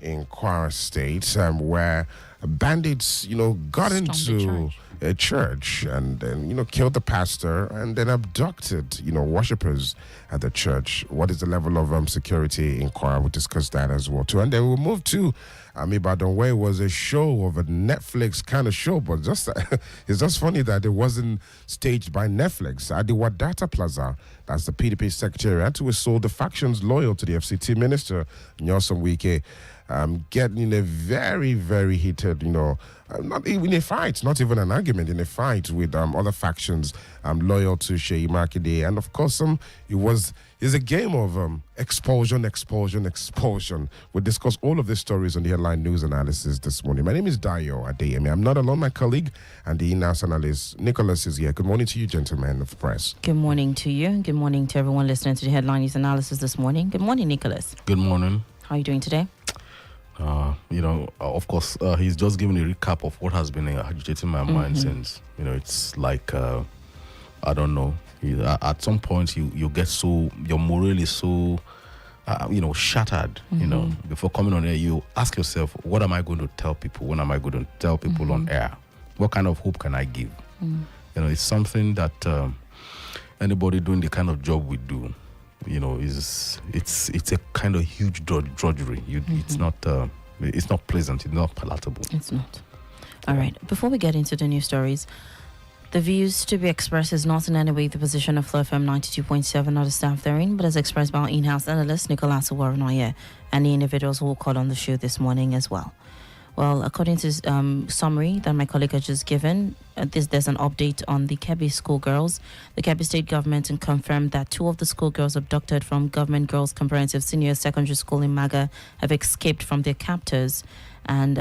in Kwara State, where bandits, got into a church and then, killed the pastor and then abducted, worshippers at the church. What is the level of security in Kwara? We'll discuss that as well, too. And then we'll move to Ibadan, where it was a show of a Netflix kind of show, but just it's just funny that it wasn't staged by Netflix. At the Wadata Plaza, that's the PDP secretariat, we saw the factions loyal to the FCT minister, Nyosom Wike, getting in a very, very heated, not even a fight, not even an argument, in a fight with other factions loyal to Sheyi Makinde. And of course, it's a game of expulsion. We'll discuss all of these stories on the headline news analysis this morning. My name is Adeyemi. I'm not alone. My colleague and the in-house analyst, Nicholas, is here. Good morning to you, gentlemen of the press. Good morning to you. Good morning to everyone listening to the headline news analysis this morning. Good morning, Nicholas. Good morning. How are you doing today? Of course, he's just giving a recap of what has been agitating my mind since, it's like, I don't know, at some point you get so, your morale is so, shattered, before coming on air, you ask yourself, what am I going to tell people? When am I going to tell people on air? What kind of hope can I give? It's something that anybody doing the kind of job we do, it's a kind of huge drudgery. It's not pleasant. It's not palatable. It's not. All right. Before we get into the news stories, the views to be expressed is not in any way the position of FlowFM 92.7 or the staff therein, but as expressed by our in-house analyst, Nicholas Uwerunonye, and the individuals who will call on the show this morning as well. Well, according to summary that my colleague has just given, there's an update on the Kebbi schoolgirls. The Kebbi state government confirmed that 2 of the schoolgirls abducted from Government Girls Comprehensive Senior Secondary School in Maga have escaped from their captors. And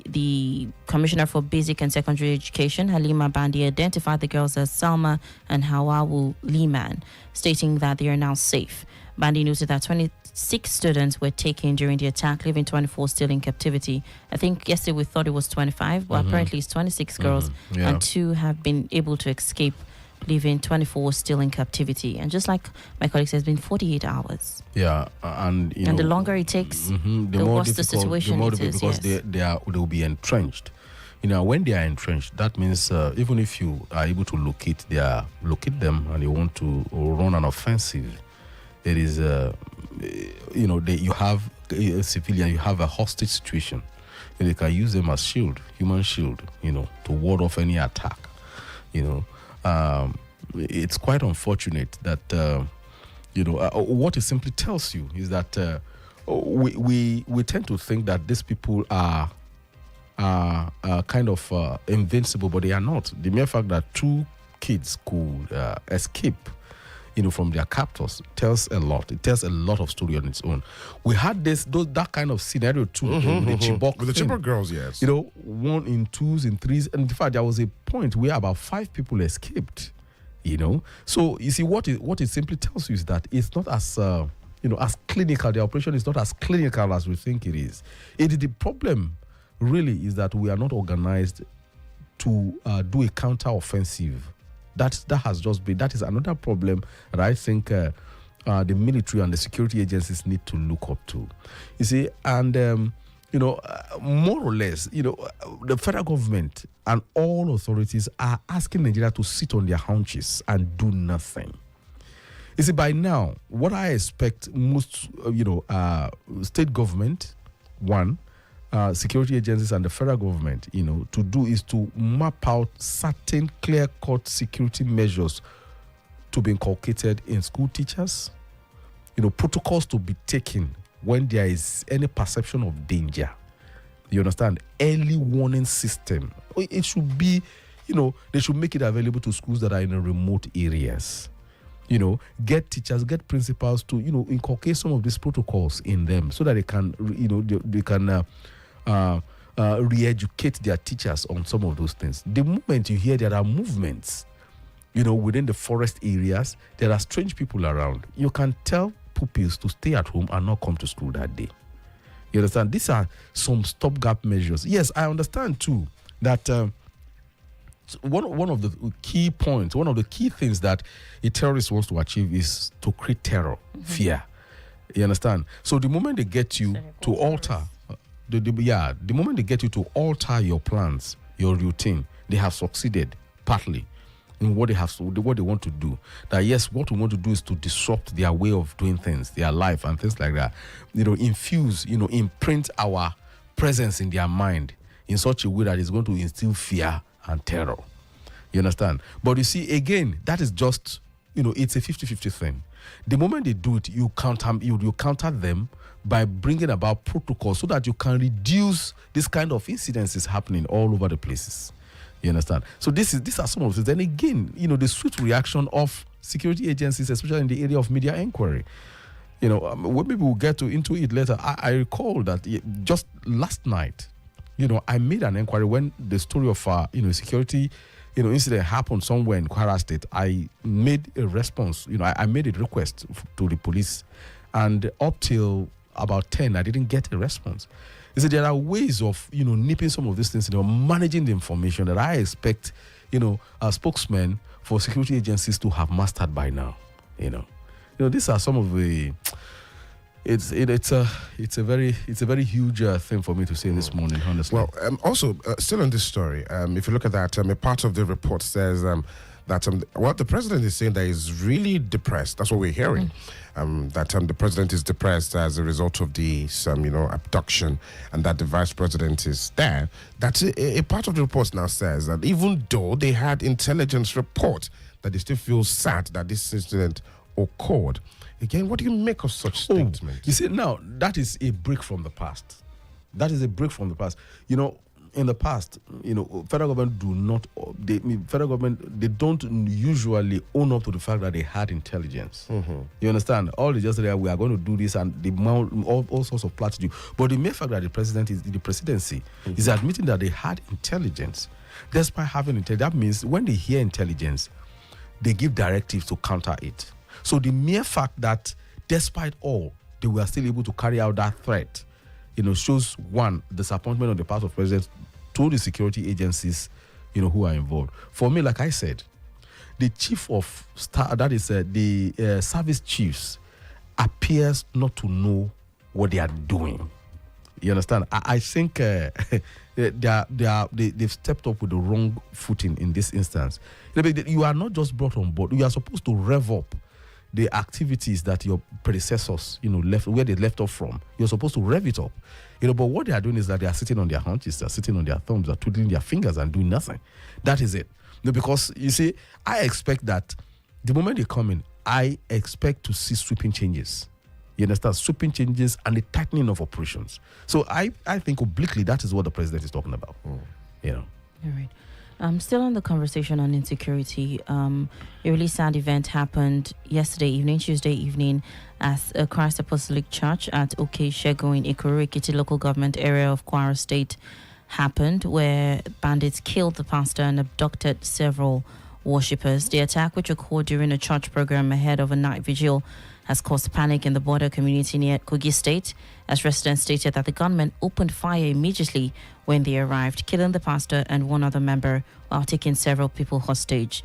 the Commissioner for Basic and Secondary Education, Halima Bandi, identified the girls as Salma and Hawawu Liman, stating that they are now safe. Bandi noted that 26 students were taken during the attack, leaving 24 still in captivity. I think yesterday we thought it was 25, but apparently it's 26 girls, and 2 have been able to escape, leaving 24 still in captivity. And just like my colleague says, it's been 48 hours. Yeah, and the longer it takes, the worse the situation it is. Because they will be entrenched. When they are entrenched, that means even if you are able to locate them, and you want to run an offensive, there is you have a civilian, you have a hostage situation, and they can use them as human shield, to ward off any attack. It's quite unfortunate that what it simply tells you is that we tend to think that these people are kind of invincible, but they are not. The mere fact that 2 kids could escape from their captors tells a lot. It tells a lot of story on its own. We had that kind of scenario too with the Chibok girls, yes. 1 in 2s in 3s, and in fact there was a point where about 5 people escaped. So you see what it simply tells you is that it's not as as clinical. The operation is not as clinical as we think it is. The problem really is that we are not organized to do a counter-offensive. That is another problem that I think the military and the security agencies need to look up to. You see, and more or less, the federal government and all authorities are asking Nigeria to sit on their haunches and do nothing. You see, by now, what I expect most, state government, security agencies and the federal government, to do is to map out certain clear-cut security measures to be inculcated in school teachers, protocols to be taken when there is any perception of danger. You understand? Early warning system. It should be, they should make it available to schools that are in remote areas. Get teachers, get principals to, inculcate some of these protocols in them so that they can, they can re-educate their teachers on some of those things. The moment you hear there are movements, within the forest areas, there are strange people around, you can tell pupils to stay at home and not come to school that day. You understand? These are some stopgap measures. Yes, I understand too that one of the key points, one of the key things that a terrorist wants to achieve is to create terror, fear. You understand? So the moment they get you to alter the moment they get you to alter your plans, your routine, they have succeeded partly in what they want to do. That yes, what we want to do is to disrupt their way of doing things, their life and things like that. Infuse, imprint our presence in their mind in such a way that it's going to instill fear and terror. You understand? But you see, again, that is just, it's a 50-50 thing. The moment they do it, you counter them by bringing about protocols so that you can reduce this kind of incidences happening all over the places. You understand? So these are some of the things. Then again, the swift reaction of security agencies, especially in the area of media inquiry. Maybe we'll get into it later. I recall that just last night, I made an inquiry when the story of security incident happened somewhere in Kwara State. I made a response. I made a request to the police, and up till about 10, I didn't get a response. You see, there are ways of nipping some of these things, managing the information that I expect spokesmen for security agencies to have mastered by now. These are some of the. It's a very huge thing for me to say this morning, honestly. Well, also still on this story, if you look at that, a part of the report says that what the president is saying that he's really depressed. That's what we're hearing. That the president is depressed as a result of the abduction, and that the vice president is there. That's a part of the report now says that even though they had intelligence report, that they still feel sad that this incident occurred. Again, what do you make of such statements? You see, now, that is a break from the past. That is a break from the past. In the past, federal government they don't usually own up to the fact that they had intelligence. You understand? All they just say, we are going to do this, and they mount all sorts of platitudes. But the mere fact that the presidency is admitting that they had intelligence, despite having intelligence, that means when they hear intelligence, they give directives to counter it. So the mere fact that despite all, they were still able to carry out that threat, shows one, disappointment on the part of presidents to the security agencies, who are involved. For me, like I said, the chief of staff, that is the service chiefs, appears not to know what they are doing. You understand? I think they've stepped up with the wrong footing in this instance. You are not just brought on board. You are supposed to rev up the activities that your predecessors, left where they left off from. You're supposed to rev it up. But what they are doing is that they are sitting on their haunches, they're sitting on their thumbs, they're twiddling their fingers and doing nothing. That is it. Because you see, I expect that the moment they come in, I expect to see sweeping changes. You understand? Sweeping changes and the tightening of operations. So I think obliquely that is what the president is talking about. All right. Still on the conversation on insecurity, a really sad event happened Tuesday evening, at Christ Apostolic Church at Oke-Shego in Ikoro-Ekiti local government area of Kwara State happened, where bandits killed the pastor and abducted several worshippers. The attack, which occurred during a church program ahead of a night vigil, has caused panic in the border community near Kogi State, as residents stated that the gunmen opened fire immediately when they arrived, killing the pastor and one other member while taking several people hostage.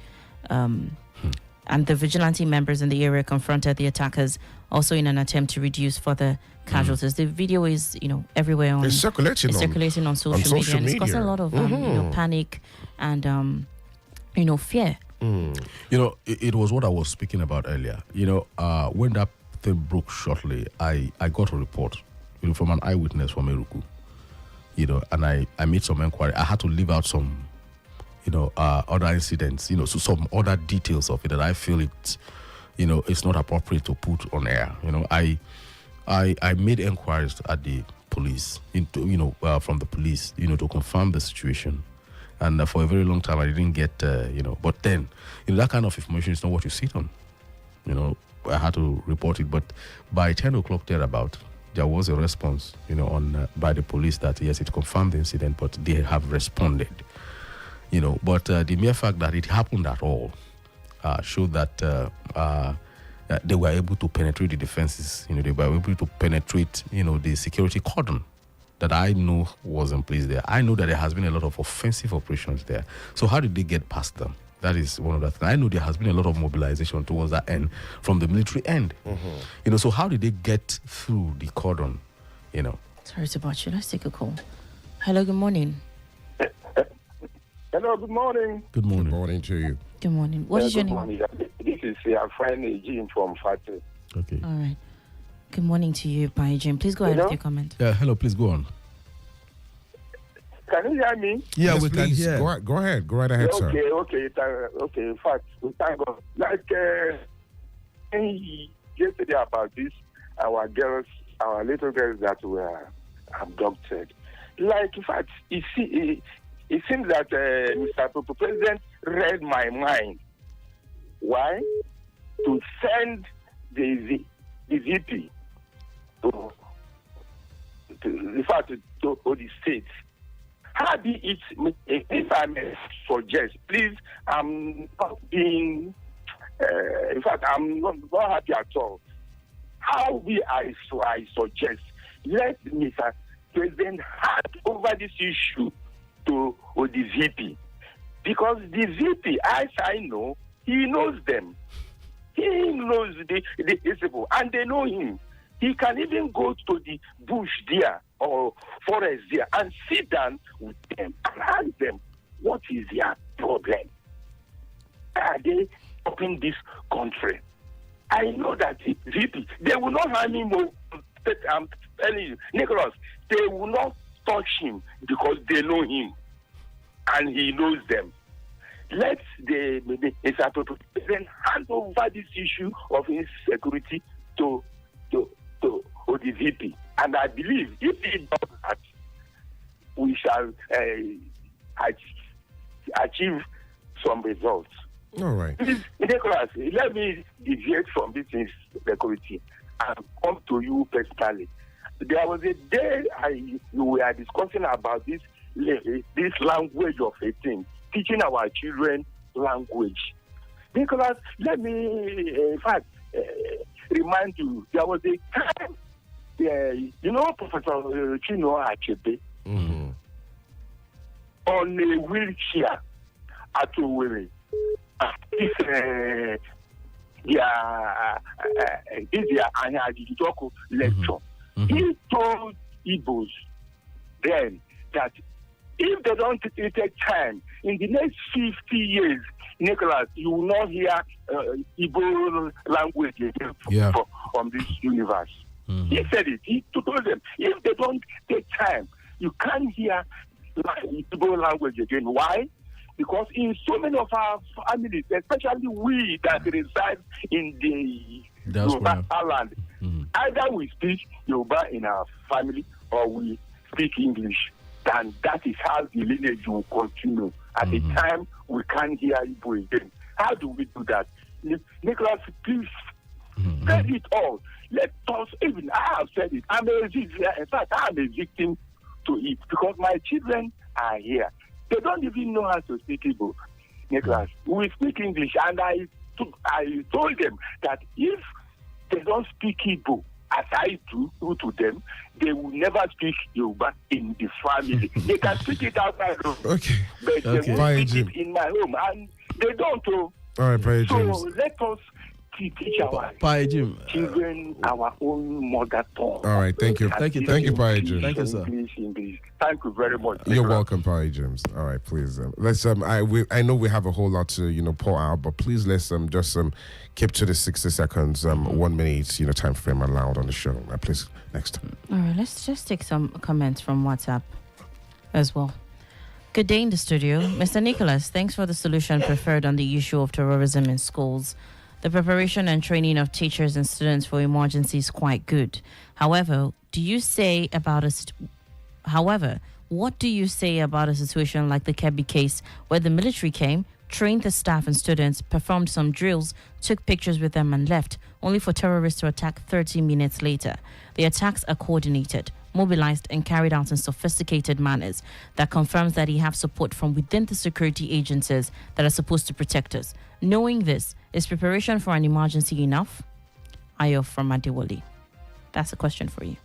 And the vigilante members in the area confronted the attackers, also in an attempt to reduce further casualties. The video is, everywhere on. It's circulating on social media. And it's causing a lot of panic and fear. It was what I was speaking about earlier. When that thing broke shortly, I got a report, from an eyewitness from Eruku. And I made some inquiry. I had to leave out some, other incidents, so some other details of it that I feel it's not appropriate to put on air. I made inquiries at the police, from the police, to confirm the situation. And for a very long time, I didn't get, but then, that kind of information is not what you sit on. I had to report it. But by 10 o'clock thereabout, there was a response, by the police that, yes, it confirmed the incident, but they have responded. But the mere fact that it happened at all showed that they were able to penetrate the defenses. They were able to penetrate, the security cordon that I know was in place there. I know that there has been a lot of offensive operations there. So how did they get past them? That is one of the things. I know there has been a lot of mobilization towards that end from the military end. So how did they get through the cordon? Sorry to botch you. Let's take a call. Hello, good morning. Hello, good morning. Good morning. Good morning to you. Good morning. What is your name? Morning. This is your friend Eugene from Fatu. Okay. All right. Good morning to you, Pai Jim. Please go ahead with your comment. Yeah, hello, please go on. Can you hear me? Yeah, Yes, we can please. hear. Go ahead. Go right ahead, sir. Okay. In fact, we thank God. Like yesterday about this, our little girls that were abducted. Like, in fact, it seems that Mr. President read my mind. Why? To send the VP to the states. How be it, if I may suggest, please, I'm not being, in fact, I'm not happy at all. How I suggest, let Mr. President hand over this issue to the VP. Because the VP, as I know, he knows them. He knows the people, and they know him. He can even go to the bush there or forest there and sit down with them and ask them, what is their problem? Are they helping this country? I know that the VP, they will not harm him. I'm telling you, Nicholas, they will not touch him because they know him and he knows them. Let the President hand over this issue of insecurity to the VP. And I believe if he does that, we shall achieve some results. All right. Please, Nicholas, let me deviate from this insecurity and come to you personally. There was a day we were discussing about this language of a thing, teaching our children language. Nicholas, let me, in fact, remind you, there was a time, Professor Chino Achebe, on a wheelchair at Uwerunonye. This lecture. He told Igbos then that if they don't take time, in the next 50 years, Nicholas, you will not hear Igbo language again from this universe. He said it. He told them, if they don't take time, you can't hear Igbo language again. Why? Because in so many of our families, especially we that reside in the Yoruba land, either we speak Yoruba in our family or we speak English. And that is how the lineage will continue. At the time, we can't hear Igbo again. How do we do that? Nicholas, please, say it all. Let us, even I have said it. I'm a victim. In fact, I'm a victim to it because my children are here. They don't even know how to speak Igbo. Nicholas, we speak English, and I told them that if they don't speak Igbo, as I do to them, they will never speak Yoruba in the family. They can speak it outside home, but they won't speak it in my home, and they don't. All right, Pai James. So let us teach our children our own mother tongue. All right, thank you, Pai James. Thank you, sir. English. Thank you very much. You're welcome, Pai James. All right, please. Let's. I know we have a whole lot to pour out, but please let's just keep to the 60 seconds. 1 minute. Time frame allowed on the show. Please next. All right, let's just take some comments from WhatsApp as well. Good day in the studio, Mr. Nicholas. Thanks for the solution preferred on the issue of terrorism in schools. The preparation and training of teachers and students for emergency is quite good. However, what do you say about a situation like the Kebbi case where the military came, trained the staff and students, performed some drills, took pictures with them and left, only for terrorists to attack 30 minutes later? The attacks are coordinated, mobilized and carried out in sophisticated manners that confirms that he have support from within the security agencies that are supposed to protect us. Knowing this, is preparation for an emergency enough? Ayo from Adewale. That's a question for you.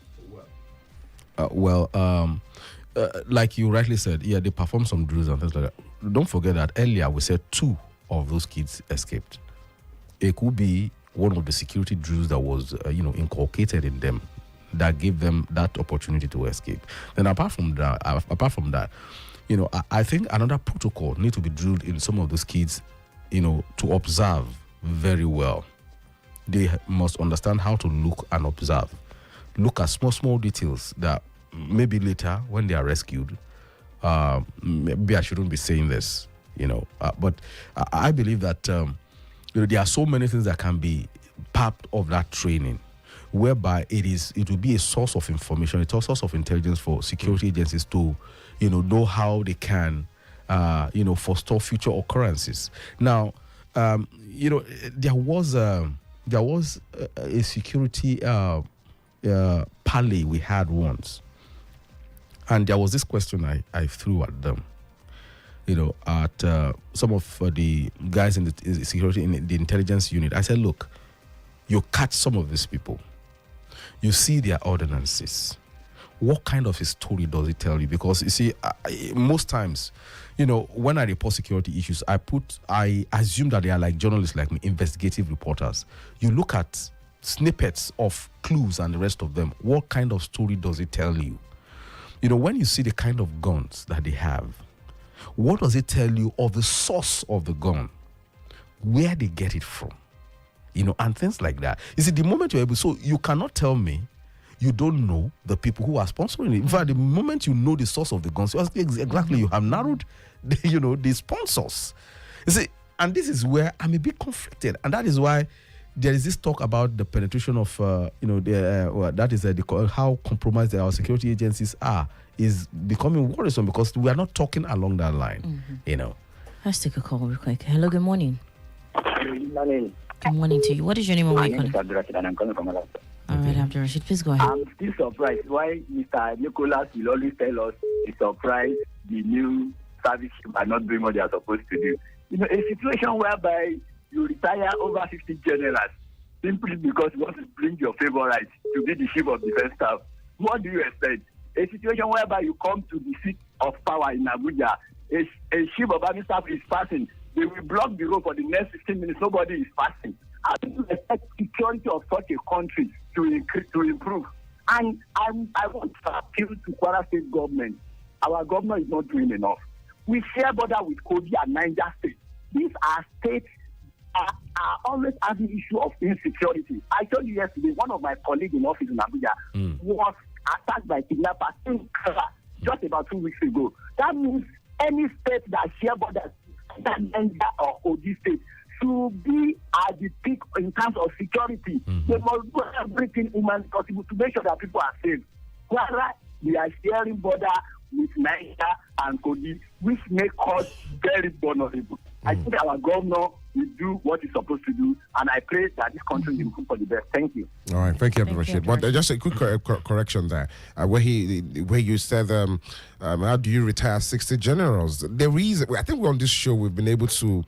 Like you rightly said, they performed some drills and things like that. Don't forget that earlier we said 2 of those kids escaped. It could be one of the security drills that was, inculcated in them. that gave them that opportunity to escape. Then apart from that, I think another protocol needs to be drilled in some of those kids, to observe very well. They must understand how to look and observe. Look at small details that maybe later when they are rescued, maybe I shouldn't be saying this, but I believe that there are so many things that can be part of that training, whereby it will be a source of information, a source of intelligence for security agencies to, know how they can, forestall future occurrences. Now, there was a security parley we had once, and there was this question I threw at them, at some of the guys in the security, in the intelligence unit. I said, look, you catch some of these people, you see their ordinances. What kind of a story does it tell you? Because you see, most times, when I report security issues, I assume that they are like journalists like me, investigative reporters. You look at snippets of clues and the rest of them. What kind of story does it tell you? When you see the kind of guns that they have, what does it tell you of the source of the gun? Where they get it from? And things like that. You see, the moment you're able, so you cannot tell me you don't know the people who are sponsoring it. In fact, the moment you know the source of the guns, exactly, you have narrowed the sponsors. You see, and this is where I'm a bit conflicted, and that is why there is this talk about the penetration of how compromised our security agencies is becoming worrisome, because we are not talking along that line. Let's take a call real quick. Hello, good morning. Good morning. Good morning to you. What is your name and where you calling? I'm calling from Alaska. All right, Abdurrashid, please go ahead. I'm still surprised why Mr. Nicholas will always tell us he's surprised the new service are not doing what they are supposed to do. A situation whereby you retire over 50 generals simply because you want to bring your favorite to be the chief of defense staff. What do you expect? A situation whereby you come to the seat of power in Abuja, a chief of army staff is passing. They will block the road for the next 15 minutes. Nobody is passing. How do you expect security of such a country to improve? And I want to appeal to Kwara State government. Our government is not doing enough. We share border with Kogi and Niger State. These are states are always having issue of insecurity. I told you yesterday, one of my colleagues in office in Abuja was attacked by kidnappers in Kara just about 2 weeks ago. That means any state that share borders, that Niger or Kogi State, to be at the peak in terms of security. They must do everything humanly possible to make sure that people are safe. Whereas we are sharing border with Niger and Kogi, which make us very vulnerable. I think our governor will do what he's supposed to do, and I pray that this country will improve for the best. Thank you. All right, thank you, Abdurashid. But just a quick correction there, where you said, how do you retire 60 generals? The reason, I think we're on this show, we've been able to,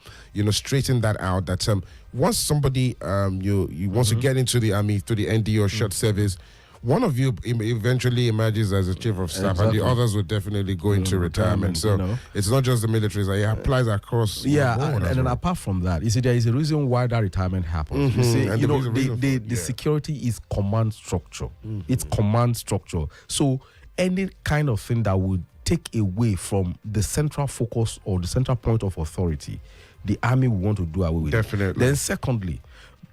straighten that out. That once somebody you want to get into the army through the ND or short service, one of you eventually emerges as a chief of staff, and the others will definitely go into retirement. So it's not just the military; it applies across. Yeah, and then apart from that, you see, there is a reason why that retirement happens. You see, the security is command structure. It's command structure. So any kind of thing that would take away from the central focus or the central point of authority, the army will want to do away with. Definitely. Then secondly,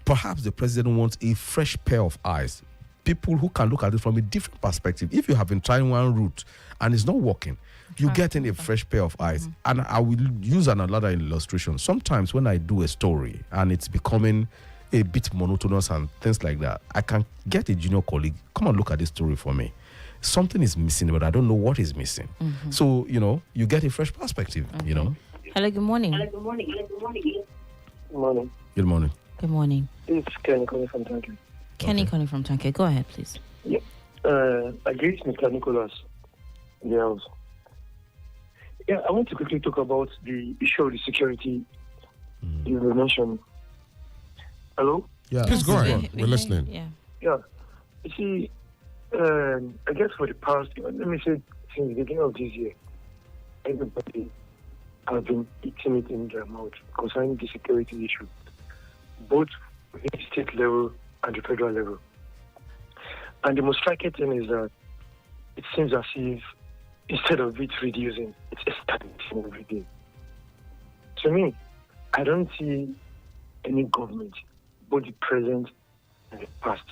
perhaps the president wants a fresh pair of eyes. People who can look at it from a different perspective. If you have been trying one route and it's not working, you get in a fresh pair of eyes. And I will use another illustration. Sometimes when I do a story and it's becoming a bit monotonous and things like that, I can get a junior colleague, come and look at this story for me. Something is missing, but I don't know what is missing. So, you get a fresh perspective, Hello, good morning. Good morning. Good morning. Good morning. It's Kenny calling from Tanki. Kenny calling from Tanke. Go ahead, please. Yeah. Against Mr. Nicholas. Yes. Yeah, I want to quickly talk about the issue of the security you mentioned. Hello? Yeah. Please go ahead. We're listening. Yeah. Yeah. You see, I guess for the past, let me say, since the beginning of this year, everybody has been eating it in their mouth concerning the security issue, both at the state level and the federal level. And the most striking thing is that it seems as if instead of it reducing, it's escalating every day. To me, I don't see any government, both the present and the past,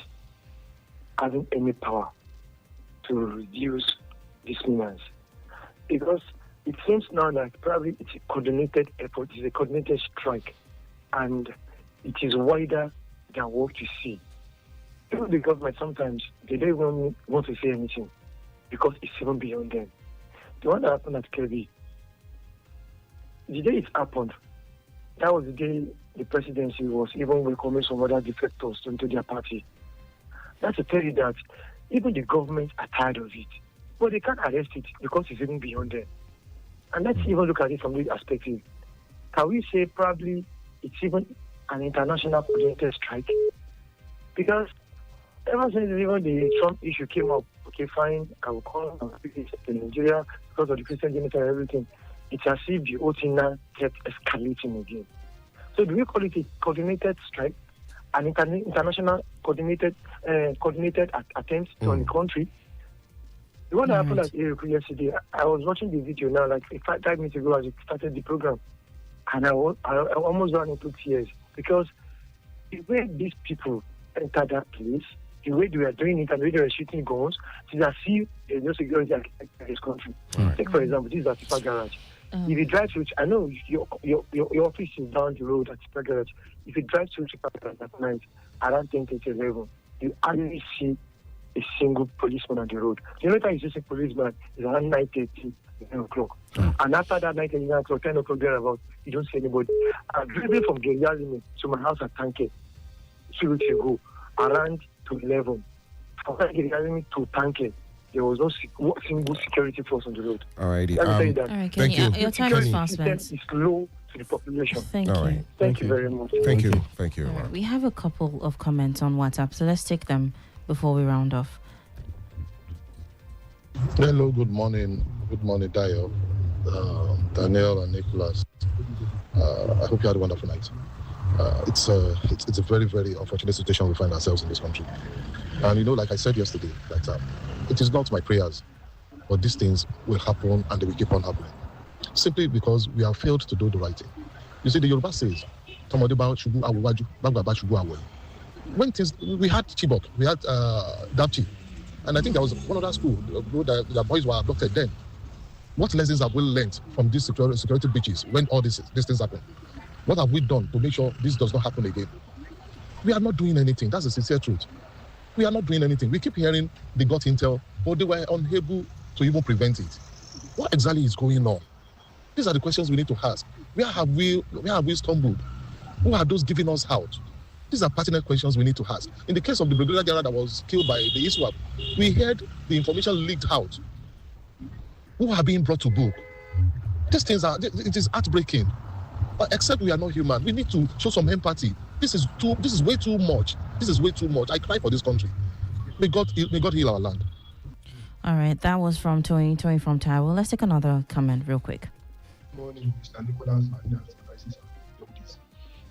having any power to reduce this menace. Because it seems now that probably it's a coordinated effort, it's a coordinated strike, and it is wider than what you see. Even the government, sometimes they don't even want to say anything because it's even beyond them. The one that happened at Kirby, the day it happened, that was the day the presidency was even welcoming some other defectors into their party. That's to tell you that even the government are tired of it. But they can't arrest it because it's even beyond them. And let's even look at it from this perspective. Can we say probably it's even an international coordinated strike? Because ever since even the Trump issue came up, okay, fine, I will call in Nigeria because of the Christian genocide and everything. It's as if the whole thing now kept escalating again. So do we call it a coordinated strike, an international coordinated attempt on the country? The one that happened at Ilorin yesterday, I was watching the video now, like 5 minutes ago as it started the program, and I almost ran into tears because the way these people entered that place, the way they were doing it and the way they were shooting guns, it's as if there's no security in this country. Right. Take, for example, this is at Tipa Garage. If you drive to, I know your office is down the road at Tipa Garage. If you drive to Tipa Garage at night, around 10 to 11, you hardly see a single policeman on the road. The only time you see a policeman is around 9:30, 10 o'clock. And after that 9:30, 9 o'clock, 10 o'clock thereabout, you don't see anybody. I'm driving from Adeyemi to my house at Tanke 2 weeks ago, around to 11. From Adeyemi to Tanke, there was no single security force on the road. All righty. All right, Kenny, thank you. Your time is fast, man. It's low to the population. Thank you. Right. Thank you very much. Thank you. Thank you. All right, we have a couple of comments on WhatsApp, so let's take them before we round off. Hello, good morning. Good morning, Danielle, Danielle and Nicholas. I hope you had a wonderful night. It's a very, very unfortunate situation we find ourselves in this country. And like I said yesterday, that it is not my prayers, but these things will happen and they will keep on happening. Simply because we have failed to do the right thing. You see, the Yoruba says, when we had Chibok, we had Dapchi, and I think there was one other school the boys were abducted then. What lessons have we learned from these security breaches when all these things happen? What have we done to make sure this does not happen again? We are not doing anything. That's the sincere truth. We are not doing anything. We keep hearing they got intel, but they were unable to even prevent it. What exactly is going on? These are the questions we need to ask. Where have we stumbled? Who are those giving us out? These are pertinent questions we need to ask. In the case of the Brigadier General that was killed by the ISWAP, we heard the information leaked out. Who are being brought to book? These things it is heartbreaking. But except we are not human, we need to show some empathy. This is way too much. This is way too much. I cry for this country. May God heal our land. All right, that was from Tony from Taiwo. Let's take another comment real quick. Good morning, Mr. Nicholas.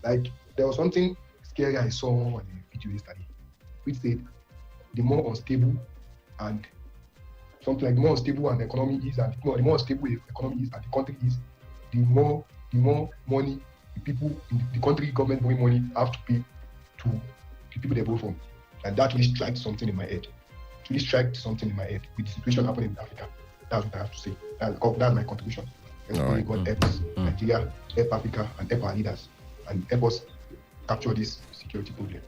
Like, there was something scary I saw on the video yesterday, which said the more unstable and something like the more unstable an economy is, and the more unstable the economy is and the country is, the more money the people in the country government money have to pay to the people they vote from. And that really struck something in my head. It really struck something in my head with the situation happening in Africa. That's what I have to say. That's my contribution. God help us, Nigeria, help Africa, and help our leaders, and help us capture this security problem.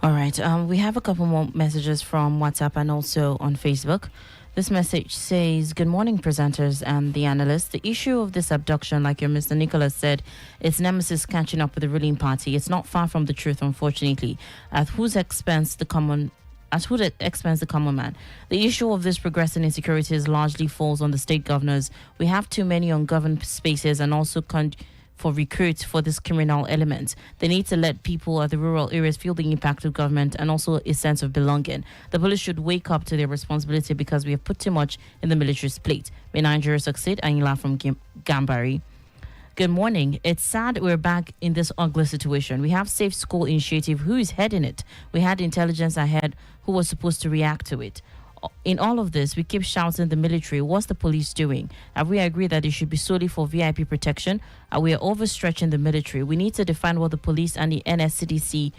All right. We have a couple more messages from WhatsApp and also on Facebook. This message says, good morning, presenters and the analysts. The issue of this abduction, like your Mr. Nicholas said, it's nemesis catching up with the ruling party. It's not far from the truth, unfortunately. At whose expense the common man? The issue of this progressing insecurities largely falls on the state governors. We have too many ungoverned spaces and also for recruits for this criminal element. They need to let people at the rural areas feel the impact of government and also a sense of belonging. The police should wake up to their responsibility because we have put too much in the military's plate. May Nigeria succeed. Anila from Gambari. Good morning. It's sad we're back in this ugly situation. We have Safe School Initiative. Who is heading it? We had intelligence ahead who was supposed to react to it. In all of this, we keep shouting the military. What's the police doing? Have we agreed that it should be solely for VIP protection? We are overstretching the military. We need to define what the police and the NSCDC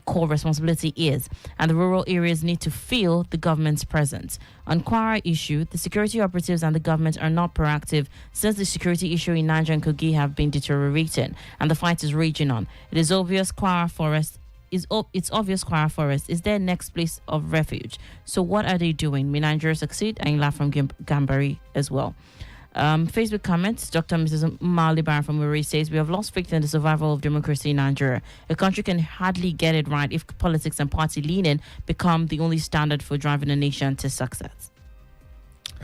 core responsibility is, and the rural areas need to feel the government's presence. On Kwara issue, the security operatives and the government are not proactive since the security issue in Niger and Kogi have been deteriorating and the fight is raging on. It's obvious Kwara Forest is their next place of refuge. So what are they doing? May Nigeria succeed? And laugh from Gambari as well. Facebook comments, Dr. Mrs. Malibar from Uri says, we have lost faith in the survival of democracy in Nigeria. A country can hardly get it right if politics and party leaning become the only standard for driving a nation to success.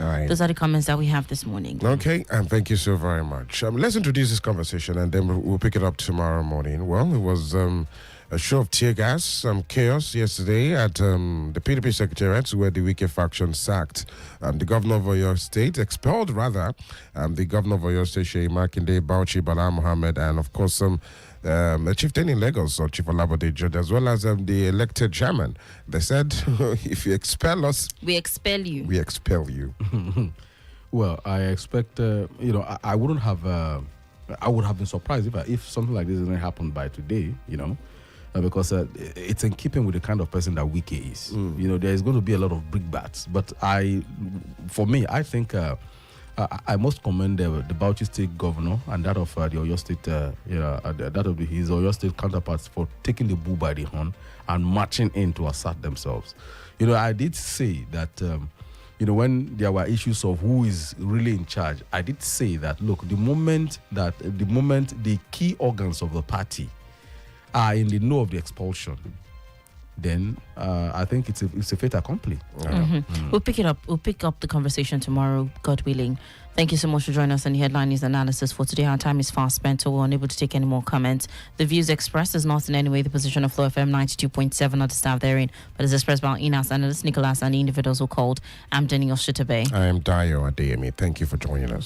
All right. Those are the comments that we have this morning. Okay, and thank you so very much. Let's introduce this conversation and then we'll pick it up tomorrow morning. Well, it was a show of tear gas, chaos yesterday at the PDP Secretariat where the Wike faction sacked the governor of Oyo State, expelled rather, the governor of Oyo State, Sheyi Makinde, Bauchi, Bala Mohammed, and of course the chieftain in Lagos, or Chief Olabode George, as well as the elected chairman. They said, if you expel us, we expel you. We expel you. Well, I expect, I wouldn't have, I would have been surprised if something like this didn't happen by today, because it's in keeping with the kind of person that Wike is. There is going to be a lot of brickbats. But I think I must commend the Bauchi State governor and that of the Oyo State, that of his Oyo State counterparts for taking the bull by the horn and marching in to assert themselves. I did say that, when there were issues of who is really in charge, I did say that, look, the moment the key organs of the party are in the know of the expulsion, then I think it's a fait accompli. We'll pick up the conversation tomorrow, God willing. Thank you so much for joining us on the Headline News Analysis for today. Our time is fast spent, so we're unable to take any more comments. The views expressed is not in any way the position of FlowFM 92.7 or the staff therein, but is expressed by our in-house analyst Nicholas and the individuals who called. I'm Danielle Shitta-Bey. I am Adeyemi. Thank you for joining us.